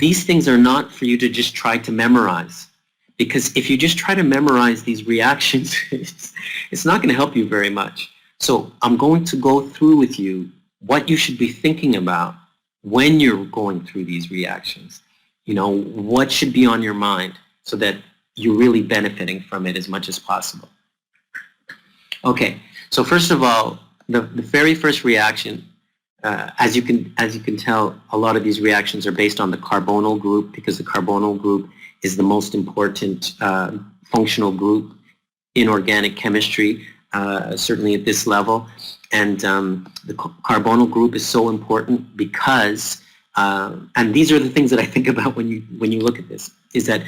these things are not for you to just try to memorize. Because if you just try to memorize these reactions, it's not going to help you very much. So I'm going to go through with you what you should be thinking about when you're going through these reactions. You know, what should be on your mind so that you're really benefiting from it as much as possible. Okay, so first of all, the very first reaction, as you can tell, a lot of these reactions are based on the carbonyl group, because the carbonyl group is the most important functional group in organic chemistry, certainly at this level. And the carbonyl group is so important because, and these are the things that I think about when you look at this, is that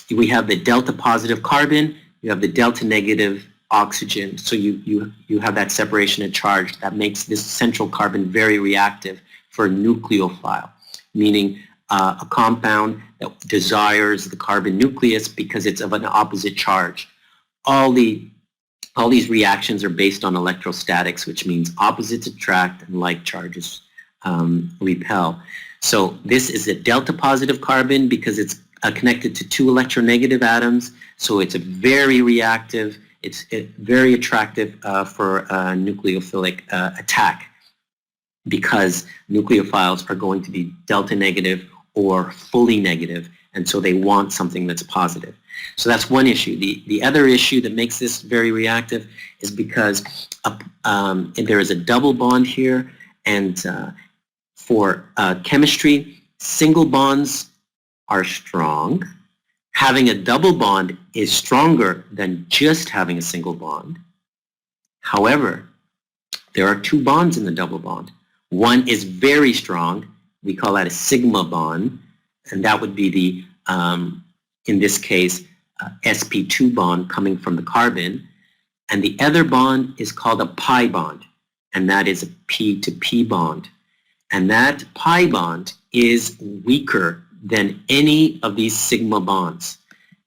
we have the delta positive carbon, you have the delta negative oxygen, so you have that separation of charge that makes this central carbon very reactive for a nucleophile, meaning a compound that desires the carbon nucleus because it's of an opposite charge. All these reactions are based on electrostatics, which means opposites attract and like charges repel. So this is a delta positive carbon because it's connected to two electronegative atoms, so it's a very reactive, it's very attractive for a nucleophilic attack, because nucleophiles are going to be delta negative or fully negative, and so they want something that's positive. So that's one issue. The other issue that makes this very reactive is because there is a double bond here, and for chemistry, single bonds are strong. Having a double bond is stronger than just having a single bond. However, there are two bonds in the double bond. One is very strong. We call that a sigma bond, and that would be the, in this case, sp2 bond coming from the carbon. And the other bond is called a pi bond, and that is a p to p bond. And that pi bond is weaker than any of these sigma bonds.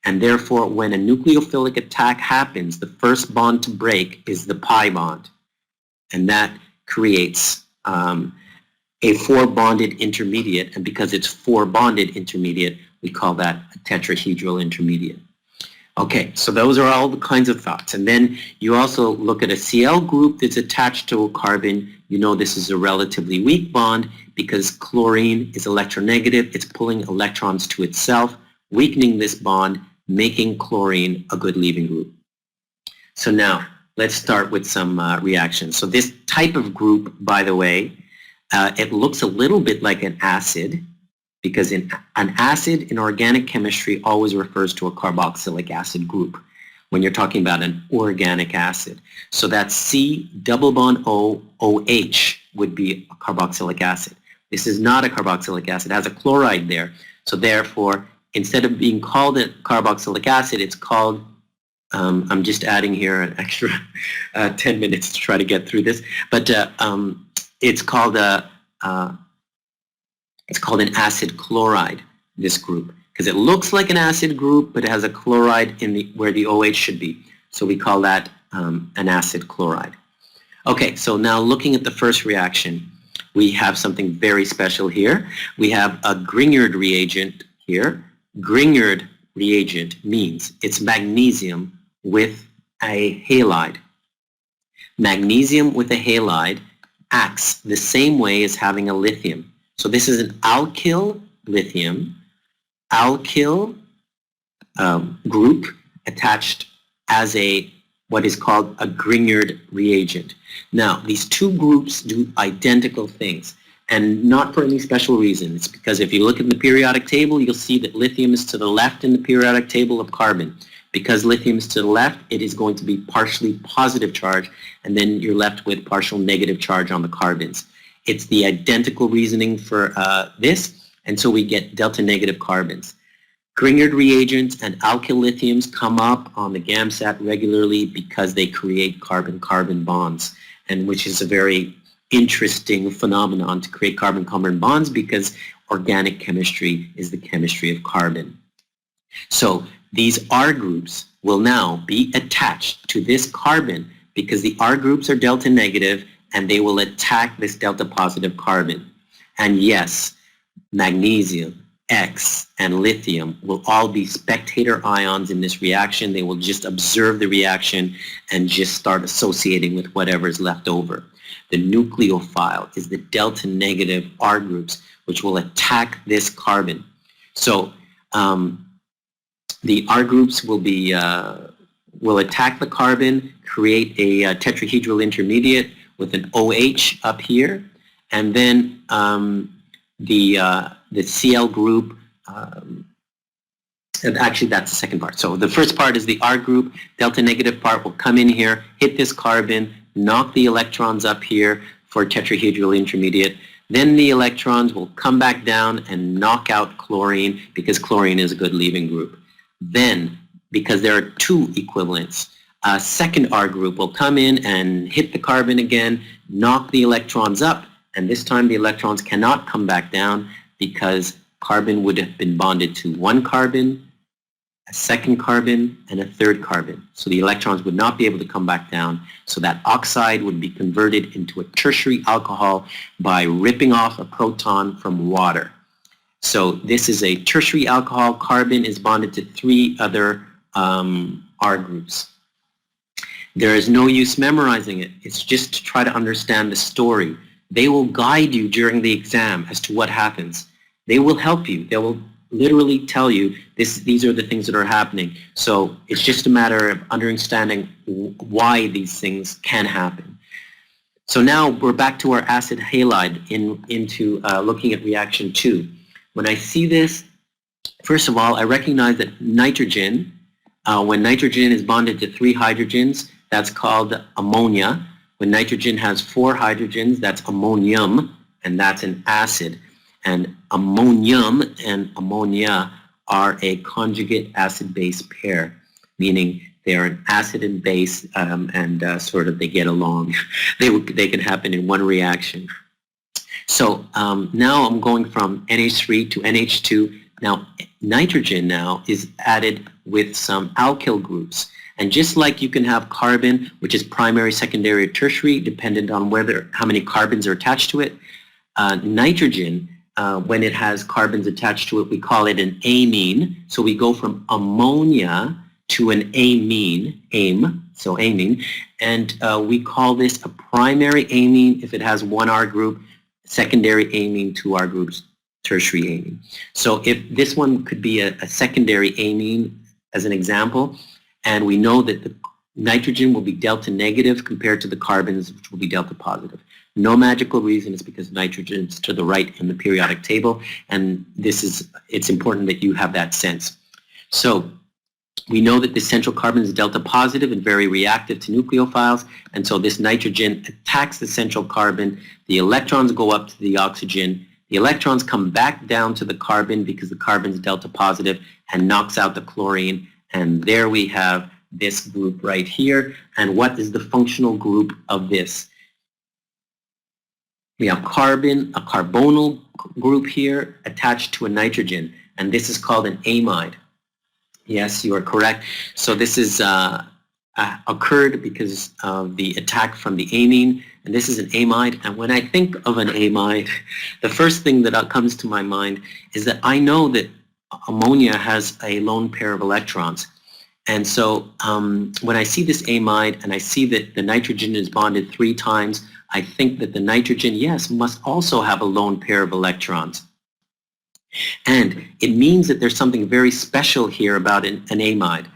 And therefore, when a nucleophilic attack happens, the first bond to break is the pi bond. And that creates a four-bonded intermediate. And because it's four-bonded intermediate, we call that a tetrahedral intermediate. Okay, so those are all the kinds of thoughts. And then you also look at a Cl group that's attached to a carbon. You know this is a relatively weak bond because chlorine is electronegative. It's pulling electrons to itself, weakening this bond, making chlorine a good leaving group. So now, let's start with some reactions. So this type of group, by the way, it looks a little bit like an acid, because an acid in organic chemistry always refers to a carboxylic acid group when you're talking about an organic acid. So that C double bond O OH would be a carboxylic acid. This is not a carboxylic acid. It has a chloride there. So therefore, instead of being called a carboxylic acid, it's called, I'm just adding here an extra 10 minutes to try to get through this, but it's called an acid chloride, this group, because it looks like an acid group, but it has a chloride in where the OH should be. So we call that an acid chloride. Okay, so now looking at the first reaction, we have something very special here. We have a Grignard reagent here. Grignard reagent means it's magnesium with a halide. Magnesium with a halide acts the same way as having a lithium. So this is an alkyl lithium, alkyl group attached as what is called a Grignard reagent. Now, these two groups do identical things, and not for any special reason. It's because if you look at the periodic table, you'll see that lithium is to the left in the periodic table of carbon. Because lithium is to the left, it is going to be partially positive charge, and then you're left with partial negative charge on the carbons. It's the identical reasoning for this, and so we get delta negative carbons. Grignard reagents and alkyl lithiums come up on the GAMSAT regularly because they create carbon-carbon bonds, and which is a very interesting phenomenon to create carbon-carbon bonds, because organic chemistry is the chemistry of carbon. So these R groups will now be attached to this carbon because the R groups are delta negative, and they will attack this delta positive carbon. And yes, magnesium X, and lithium will all be spectator ions in this reaction. They will just observe the reaction and just start associating with whatever is left over. The nucleophile is the delta negative R groups, which will attack this carbon. So the R groups will be will attack the carbon, create a tetrahedral intermediate with an OH up here, and then the Cl group, and actually that's the second part. So the first part is the R group, delta negative part will come in here, hit this carbon, knock the electrons up here for tetrahedral intermediate. Then the electrons will come back down and knock out chlorine because chlorine is a good leaving group. Then, because there are two equivalents, a second R group will come in and hit the carbon again, knock the electrons up, and this time the electrons cannot come back down because carbon would have been bonded to one carbon, a second carbon, and a third carbon. So the electrons would not be able to come back down. So that oxide would be converted into a tertiary alcohol by ripping off a proton from water. So this is a tertiary alcohol. Carbon is bonded to three other R groups. There is no use memorizing it. It's just to try to understand the story. They will guide you during the exam as to what happens. They will help you. They will literally tell you these are the things that are happening. So it's just a matter of understanding why these things can happen. So now we're back to our acid halide into looking at reaction 2. When I see this, first of all, I recognize that nitrogen, when nitrogen is bonded to 3 hydrogens, that's called ammonia. When nitrogen has 4 hydrogens, that's ammonium, and that's an acid. And ammonium and ammonia are a conjugate acid-base pair, meaning they are an acid and base, and sort of they get along. They can happen in one reaction. So now I'm going from NH3 to NH2. Now nitrogen now is added with some alkyl groups. And just like you can have carbon, which is primary, secondary, or tertiary, dependent on how many carbons are attached to it, nitrogen, when it has carbons attached to it, we call it an amine. So we go from ammonia to an amine, so amine, and we call this a primary amine if it has 1 R group, secondary amine, 2 R groups, tertiary amine. So if this one could be a secondary amine as an example, and we know that the nitrogen will be delta negative compared to the carbons, which will be delta positive. No magical reason. It's because nitrogen is to the right in the periodic table, and it's important that you have that sense. So we know that the central carbon is delta positive and very reactive to nucleophiles, and so this nitrogen attacks the central carbon. The electrons go up to the oxygen. The electrons come back down to the carbon because the carbon is delta positive and knocks out the chlorine. And there we have this group right here. And what is the functional group of this? We have carbon, a carbonyl group here attached to a nitrogen. And this is called an amide. Yes, you are correct. So this is occurred because of the attack from the amine. And this is an amide. And when I think of an amide, the first thing that comes to my mind is that I know that ammonia has a lone pair of electrons. And so when I see this amide and I see that the nitrogen is bonded 3 times, I think that the nitrogen, yes, must also have a lone pair of electrons. And it means that there's something very special here about an amide.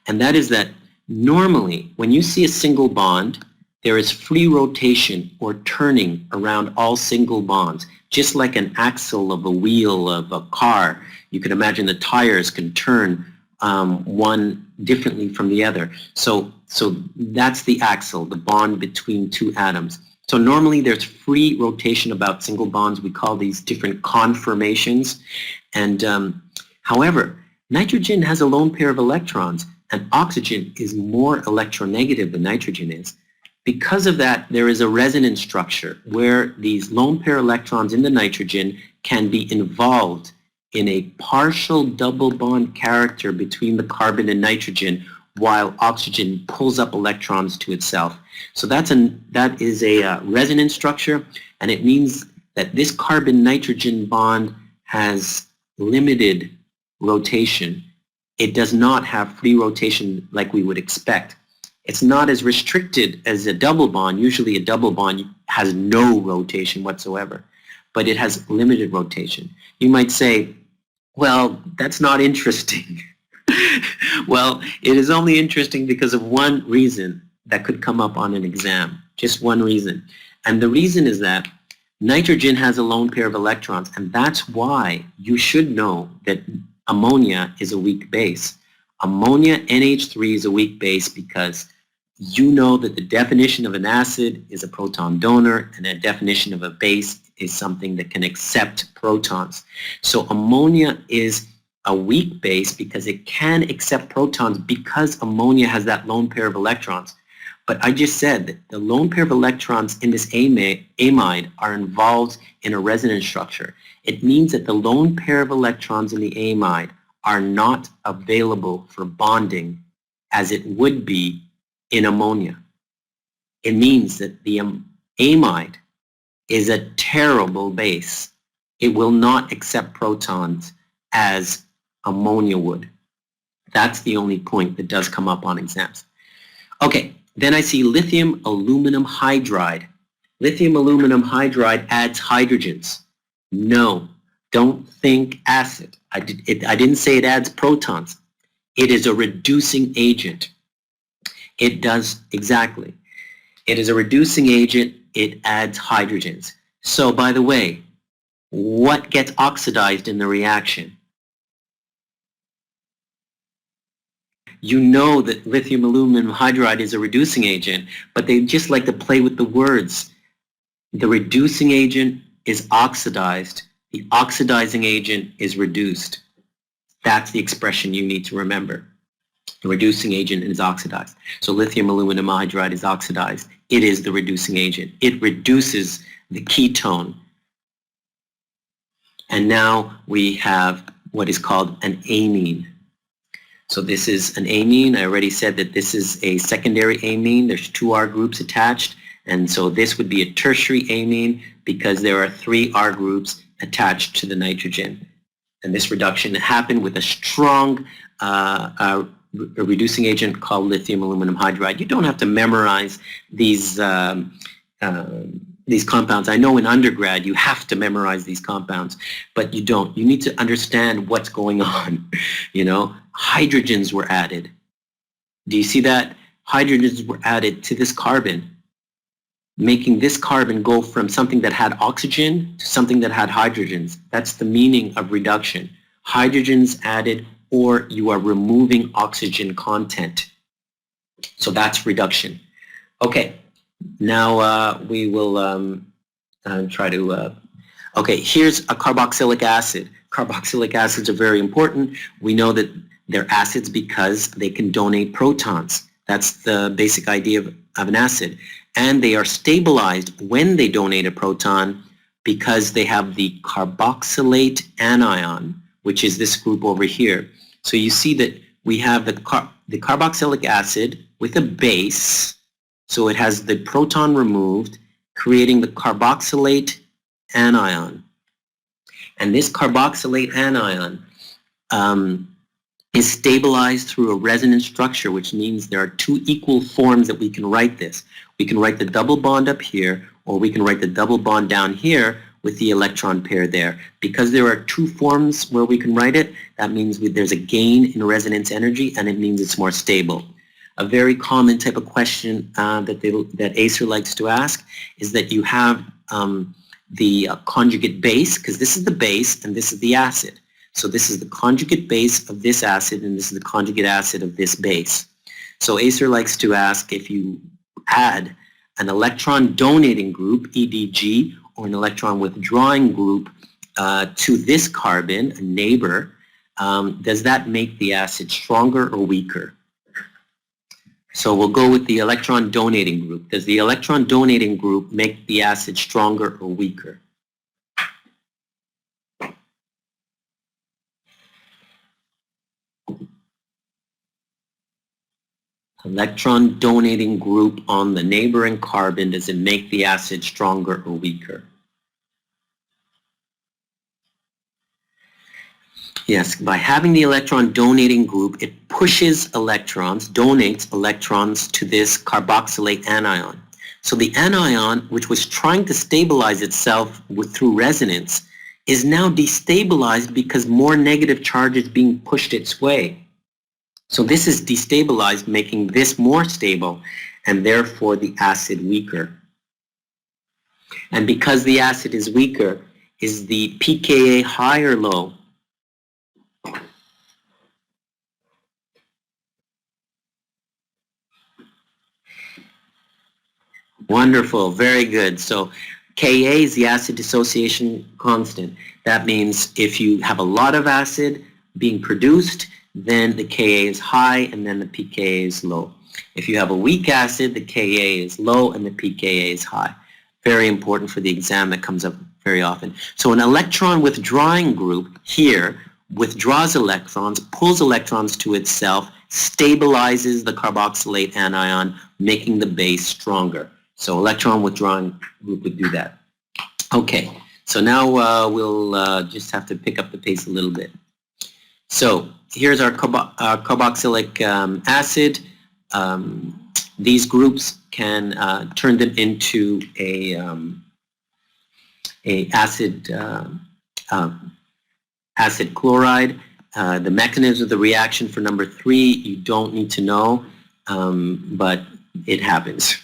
And that is that normally when you see a single bond, there is free rotation or turning around all single bonds, just like an axle of a wheel of a car. You can imagine the tires can turn one differently from the other. So that's the axle, the bond between 2 atoms. So normally there's free rotation about single bonds. We call these different conformations. And however, nitrogen has a lone pair of electrons, and oxygen is more electronegative than nitrogen is. Because of that, there is a resonance structure where these lone pair electrons in the nitrogen can be involved in a partial double bond character between the carbon and nitrogen, while oxygen pulls up electrons to itself. So that is a resonance structure, and it means that this carbon-nitrogen bond has limited rotation. It does not have free rotation like we would expect. It's not as restricted as a double bond. Usually a double bond has no rotation whatsoever, but it has limited rotation. You might say, well, that's not interesting. Well, it is only interesting because of one reason that could come up on an exam, just one reason. And the reason is that nitrogen has a lone pair of electrons, and that's why you should know that ammonia is a weak base. Ammonia, NH3, is a weak base because you know that the definition of an acid is a proton donor, and a definition of a base is something that can accept protons. So ammonia is a weak base because it can accept protons because ammonia has that lone pair of electrons. But I just said that the lone pair of electrons in this amide are involved in a resonance structure. It means that the lone pair of electrons in the amide are not available for bonding as it would be in ammonia. It means that the amide is a terrible base. It will not accept protons as ammonia would. That's the only point that does come up on exams. Okay, then I see lithium aluminum hydride. Lithium aluminum hydride adds hydrogens. No, don't think acid. I didn't say it adds protons. It is a reducing agent. It does exactly. It is a reducing agent. It adds hydrogens. So, by the way, what gets oxidized in the reaction? You know that lithium aluminum hydride is a reducing agent, but they just like to play with the words. The reducing agent is oxidized. The oxidizing agent is reduced. That's the expression you need to remember. The reducing agent is oxidized. So lithium aluminum hydride is oxidized. It is the reducing agent. It reduces the ketone. And now we have what is called an amine. So this is an amine. I already said that this is a secondary amine. There's 2 R groups attached. And so this would be a tertiary amine because there are 3 R groups attached to the nitrogen. And this reduction happened with a strong reducing agent called lithium aluminum hydride. You don't have to memorize these compounds. I know in undergrad you have to memorize these compounds, but you don't. You need to understand what's going on. You know, hydrogens were added. Do you see that? Hydrogens were added to this carbon, making this carbon go from something that had oxygen to something that had hydrogens. That's the meaning of reduction. Hydrogens added, or you are removing oxygen content. So that's reduction. Okay, now we will try to... okay, here's a carboxylic acid. Carboxylic acids are very important. We know that they're acids because they can donate protons. That's the basic idea of an acid. And they are stabilized when they donate a proton because they have the carboxylate anion, which is this group over here. So you see that we have the carboxylic acid with a base. So it has the proton removed, creating the carboxylate anion. And this carboxylate anion is stabilized through a resonance structure, which means there are 2 equal forms that we can write this. We can write the double bond up here, or we can write the double bond down here with the electron pair there. Because there are 2 forms where we can write it, that means there's a gain in resonance energy, and it means it's more stable. A very common type of question that ACER likes to ask is that you have the conjugate base, because this is the base and this is the acid. So this is the conjugate base of this acid, and this is the conjugate acid of this base. So ACER likes to ask if you add an electron donating group, EDG, or an electron withdrawing group to this carbon, a neighbor, does that make the acid stronger or weaker? So we'll go with the electron donating group. Does the electron donating group make the acid stronger or weaker? Electron donating group on the neighboring carbon, does it make the acid stronger or weaker? Yes, by having the electron donating group, it pushes electrons, donates electrons to this carboxylate anion. So the anion, which was trying to stabilize itself through resonance, is now destabilized because more negative charge is being pushed its way. So this is destabilized, making this more stable, and therefore the acid weaker. And because the acid is weaker, is the pKa high or low? Wonderful, very good. So Ka is the acid dissociation constant. That means if you have a lot of acid being produced, then the Ka is high and then the pKa is low. If you have a weak acid, the Ka is low and the pKa is high. Very important for the exam, that comes up very often. So an electron withdrawing group here withdraws electrons, pulls electrons to itself, stabilizes the carboxylate anion, making the base stronger. So electron withdrawing group would do that. Okay, so now we'll just have to pick up the pace a little bit. So here's our carboxylic acid. These groups can turn them into a acid chloride. The mechanism of the reaction for number 3 you don't need to know, but it happens.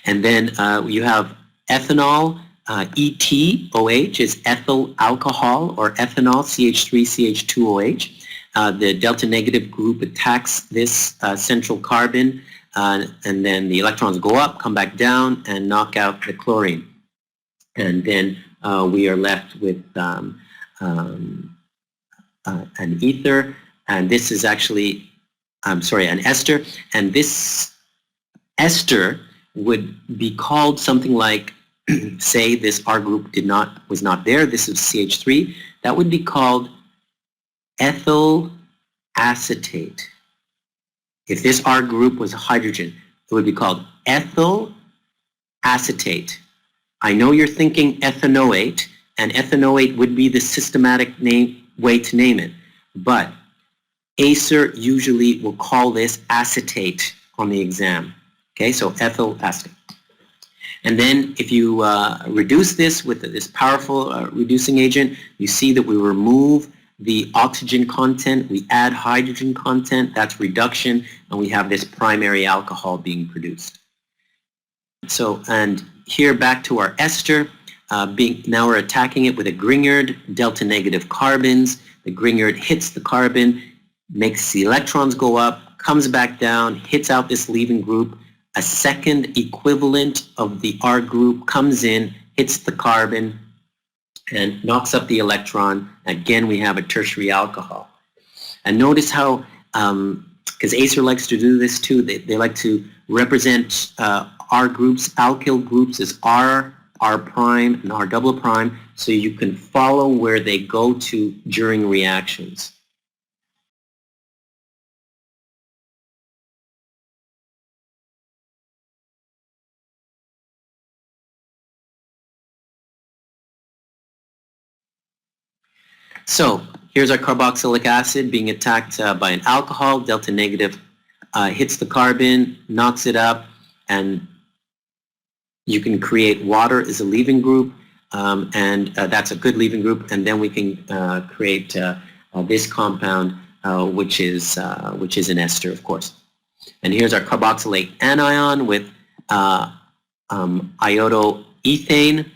And then you have ethanol, ETOH is ethyl alcohol, or ethanol, CH3CH2OH. The delta negative group attacks this central carbon, and then the electrons go up, come back down, and knock out the chlorine. And then we are left with an ether, and this is actually, an ester, and this ester would be called something like, say this R group was not there, this is CH3, that would be called ethyl acetate. If this R group was a hydrogen, it would be called ethyl acetate. I know you're thinking ethanoate, and ethanoate would be the systematic way to name it, but ACER usually will call this acetate on the exam. Okay, so ethyl acetate. And then if you reduce this with this powerful reducing agent, you see that we remove the oxygen content, we add hydrogen content, that's reduction, and we have this primary alcohol being produced. So, and here back to our ester, now we're attacking it with a Grignard, delta negative carbons. The Grignard hits the carbon, makes the electrons go up, comes back down, hits out this leaving group. A second equivalent of the R group comes in, hits the carbon, and knocks up the electron. Again, we have a tertiary alcohol. And notice how, because ACER likes to do this too, they like to represent R groups, alkyl groups as R, R prime, and R double prime, so you can follow where they go to during reactions. So here's our carboxylic acid being attacked by an alcohol, delta negative hits the carbon, knocks it up, and you can create water as a leaving group, and that's a good leaving group, and then we can create this compound, which is an ester, of course. And here's our carboxylate anion with iodoethane,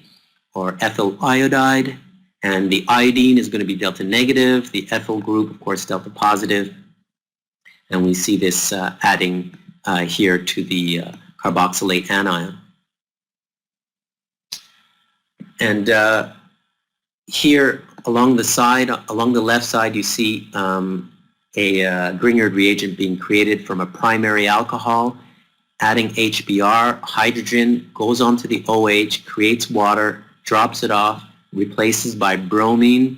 or ethyl iodide. And the iodine is going to be delta negative, the ethyl group, of course, delta positive. And we see this adding here to the carboxylate anion. And here along the side, along the left side, you see a Grignard reagent being created from a primary alcohol, adding HBr, hydrogen, goes onto the OH, creates water, drops it off, replaces by bromine,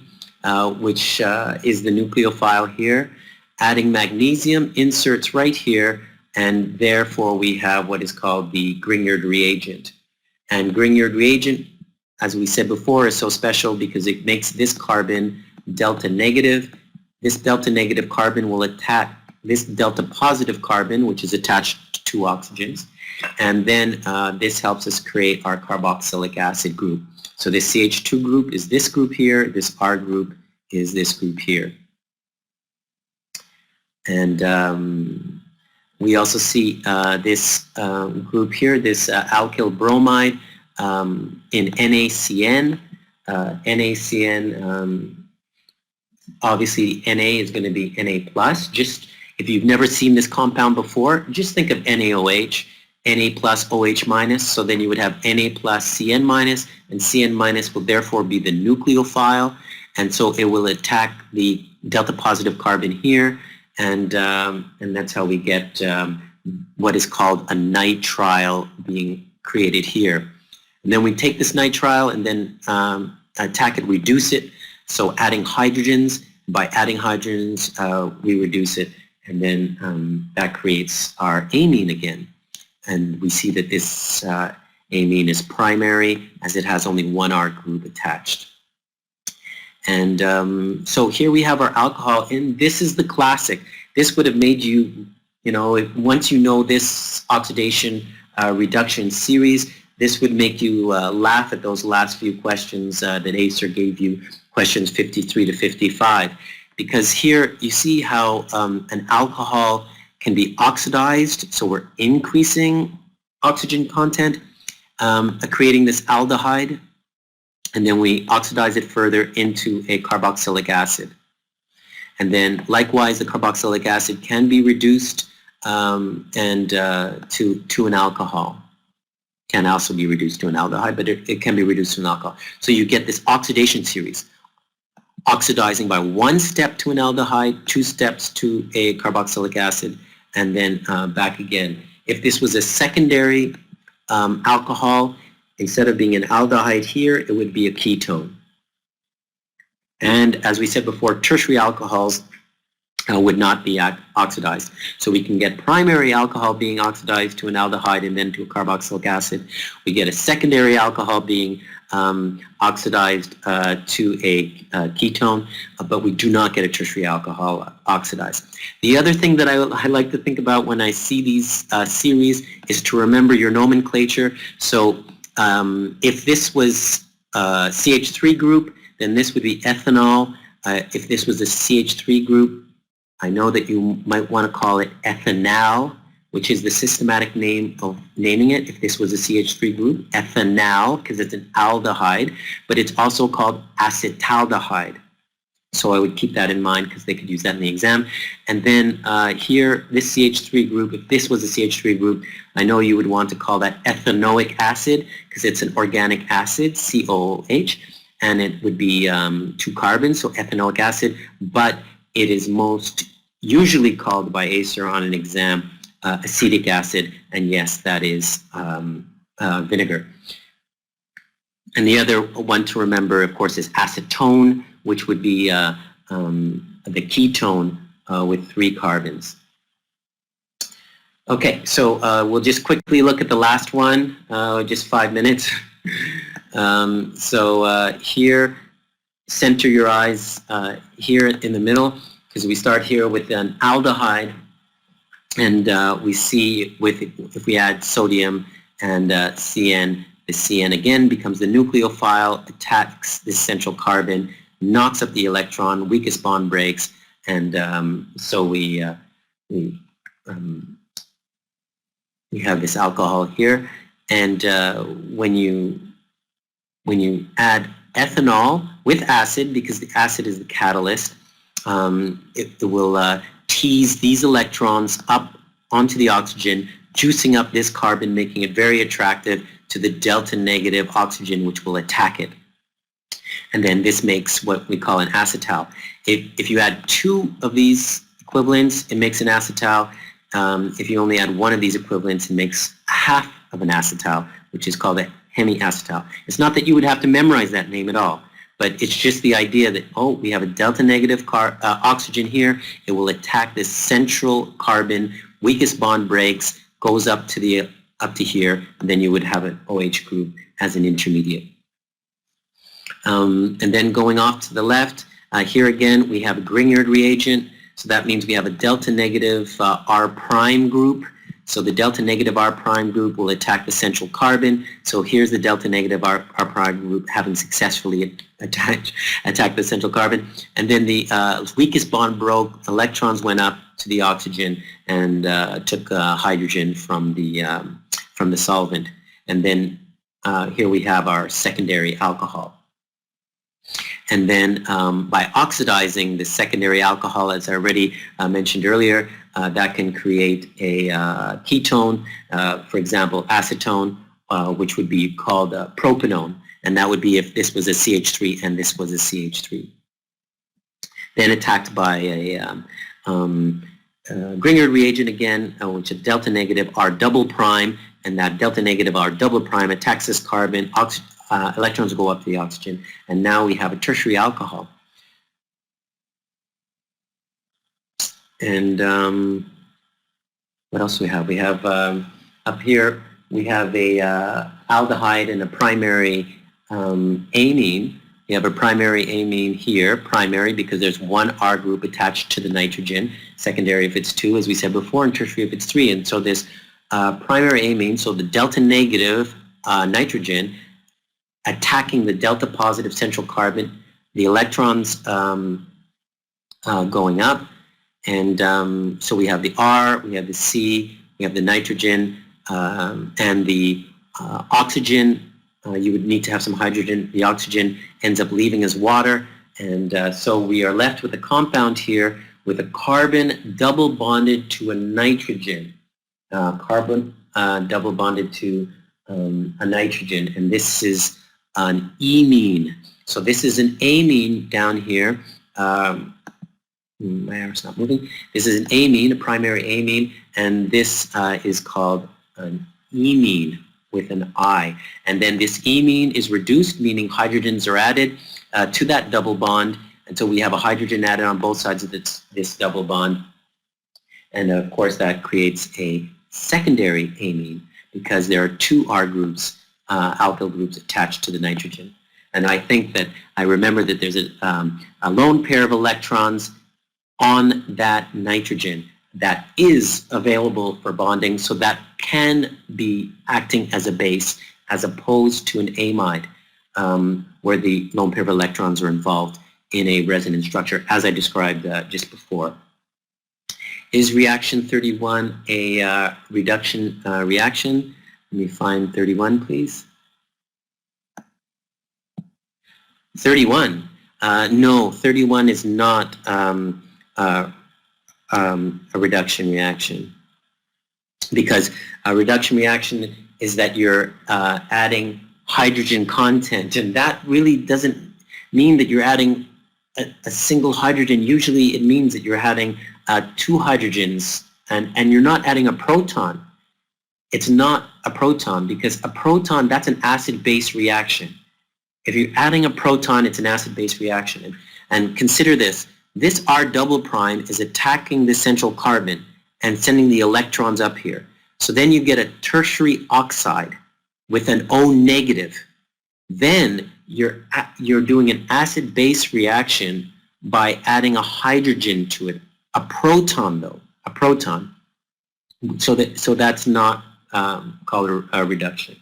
which is the nucleophile here, adding magnesium, inserts right here, and therefore we have what is called the Grignard reagent. And Grignard reagent, as we said before, is so special because it makes this carbon delta negative, this delta negative carbon will attack this delta positive carbon, which is attached to two oxygens, and then this helps us create our carboxylic acid group. So this CH2 group is this group here, this R group is this group here. And we also see this group here, this alkyl bromide in NaCN. NaCN, obviously Na is going to be Na+. Just if you've never seen this compound before, just think of NaOH, Na plus OH minus, so then you would have Na plus Cn minus, and Cn minus will therefore be the nucleophile, and so it will attack the delta positive carbon here, and that's how we get what is called a nitrile being created here. And then we take this nitrile and then attack it, reduce it, so adding hydrogens. By adding hydrogens, we reduce it, and then that creates our amine again. And we see that this amine is primary, as it has only one R group attached. And so here we have our alcohol, and this is the classic. This would have made you, once you know this oxidation reduction series, this would make you laugh at those last few questions that Acer gave you, questions 53 to 55. Because here you see how an alcohol can be oxidized, so we're increasing oxygen content, creating this aldehyde, and then we oxidize it further into a carboxylic acid. And then likewise, the carboxylic acid can be reduced to an alcohol. Can also be reduced to an aldehyde, but it can be reduced to an alcohol. So you get this oxidation series, oxidizing by one step to an aldehyde, two steps to a carboxylic acid, and then back again. If this was a secondary alcohol, instead of being an aldehyde here, it would be a ketone. And as we said before, tertiary alcohols would not be oxidized. So we can get primary alcohol being oxidized to an aldehyde and then to a carboxylic acid. We get a secondary alcohol being oxidized to a ketone, but we do not get a tertiary alcohol oxidized. The other thing that I like to think about when I see these series is to remember your nomenclature. So if this was CH3 group, then this would be ethanol. If this was a CH3 group, I know that you might want to call it ethanal, which is the systematic name of naming it. If this was a CH3 group, ethanal, because it's an aldehyde, but it's also called acetaldehyde. So I would keep that in mind because they could use that in the exam. And then here, this CH3 group, if this was a CH3 group, I know you would want to call that ethanoic acid because it's an organic acid, COOH, and it would be 2 carbons, so ethanoic acid, but it is most usually called by Acer on an exam acetic acid, and yes, that is vinegar. And the other one to remember, of course, is acetone, which would be the ketone with 3 carbons. Okay, so we'll just quickly look at the last one, just 5 minutes. Here, center your eyes here in the middle, because we start here with an aldehyde, and we see if we add sodium and CN, the CN again becomes the nucleophile, attacks this central carbon, knocks up the electron, weakest bond breaks, and so we have this alcohol here. And when you add ethanol with acid, because the acid is the catalyst, it will tease these electrons up onto the oxygen, juicing up this carbon, making it very attractive to the delta negative oxygen, which will attack it. And then this makes what we call an acetal. If you add 2 of these equivalents, it makes an acetal. If you only add 1 of these equivalents, it makes half of an acetal, which is called a hemiacetal. It's not that you would have to memorize that name at all, but it's just the idea that, oh, we have a delta negative oxygen here. It will attack this central carbon, weakest bond breaks, goes up to here, and then you would have an OH group as an intermediate. And then going off to the left, Here again, we have a Grignard reagent. So that means we have a delta negative R prime group. So the delta negative R prime group will attack the central carbon. So here's the delta negative R prime group having successfully attacked the central carbon. And then the weakest bond broke, electrons went up to the oxygen and took hydrogen from the solvent. And then here we have our secondary alcohol. And then by oxidizing the secondary alcohol, as I already mentioned earlier, that can create a ketone, for example, acetone, which would be called propanone. And that would be if this was a CH3 and this was a CH3. Then attacked by a Grignard reagent again, which is delta negative R double prime, and that delta negative R double prime attacks this carbon, electrons go up to the oxygen, and now we have a tertiary alcohol. And what else do we have? We have up here, we have a aldehyde and a primary amine. We have a primary amine here, primary because there's one R group attached to the nitrogen, secondary if it's 2, as we said before, and tertiary if it's 3. And so this primary amine, so the delta negative nitrogen, attacking the delta positive central carbon, the electrons going up, and so we have the R, we have the C, we have the nitrogen, and the oxygen. You would need to have some hydrogen. The oxygen ends up leaving as water, and so we are left with a compound here with a carbon double bonded to a nitrogen, carbon double bonded to a nitrogen, and this is an amine. So this is an amine down here. My arrow's not moving. This is an amine, a primary amine, and this is called an imine with an I. And then this imine is reduced, meaning hydrogens are added to that double bond until we have a hydrogen added on both sides of this double bond. And of course that creates a secondary amine because there are 2 R groups, alkyl groups attached to the nitrogen. And I think that I remember that there's a lone pair of electrons on that nitrogen that is available for bonding, so that can be acting as a base as opposed to an amide where the lone pair of electrons are involved in a resonance structure, as I described just before. Is reaction 31 a reduction reaction? Let me find 31, please. 31. No, 31 is not a reduction reaction, because a reduction reaction is that you're adding hydrogen content, and that really doesn't mean that you're adding a single hydrogen. Usually it means that you're adding 2 hydrogens, and you're not adding a proton. It's not a proton, because a proton, that's an acid-base reaction. If you're adding a proton, it's an acid-base reaction. And consider this. This R double prime is attacking the central carbon and sending the electrons up here. So then you get a tertiary oxide with an O negative. Then you're doing an acid-base reaction by adding a hydrogen to it. A proton, though, a proton. So that's not called a reduction.